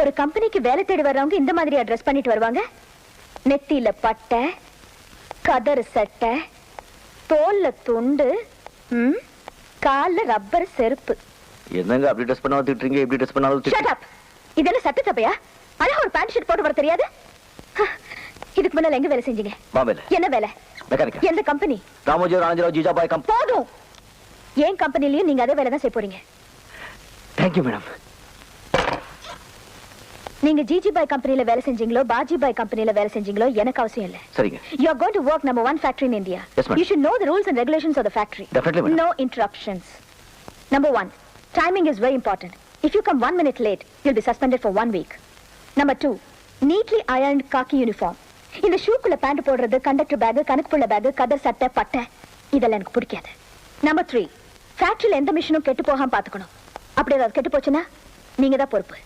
ஒரு கம்பெனிக்கு வேலை தேடி வர்றவங்க இந்த மாதிரி ட்ரெஸ் பண்ணிட்டு வருவாங்க. நெத்தியில பட்டை, கதர் சட்டை, தோல்ல துண்டு, கால்ல ரப்பர் செருப்பு. என்னங்க அப்படி ட்ரெஸ் பண்ணா திட்டுறீங்க, இப்படி ட்ரெஸ் பண்ணாலும் ஷட் அப். இதெல்லாம் சட்ட சபையா? அழகா ஒரு பேண்ட் ஷர்ட் போட்டு வர தெரியாது? இதுக்கு முன்னால எங்க வேலை செஞ்சீங்க? பாம்பேல. என்ன வேலை? மெக்கானிக். எந்த கம்பெனி? ராமோஜி ராஜராவ் ஜிஜாபாய் கம்பெனி. போதும். ஏன் கம்பெனிலயும் நீங்க அதே வேலை தான் செய்ய போறீங்க. Thank you madam. நீங்க ஜிஜிபாய் கம்பெனில வேலை செஞ்சீங்களோ பாஜிபாய் கம்பெனில வேலை செஞ்சீங்களோ எனக்கு அவசியம் இல்ல. சரிங்க. You are going to work number 1 factory in India. Yes, ma'am. You should know the rules and regulations of the factory. Definitely, madam. No interruptions. Number 1, timing is very important. If you come 1 minute late, you'll be suspended for 1 week. Number 2, neatly ironed khaki uniform. இந்த ஷூக்குள்ள pant போடுறது, conductor back, கணக்குப்புள்ள back, கதர் சட்டை, பட்டை இதெல்லாம் எனக்கு பிடிக்காது. Number 3, ஃபேக்டரியில எந்த மிஷினும் கெட்டு போகாம பாத்துக்கணும். அப்படி ஏதாவது கெட்டு போச்சுன்னா நீங்க தான் பொறுப்பு.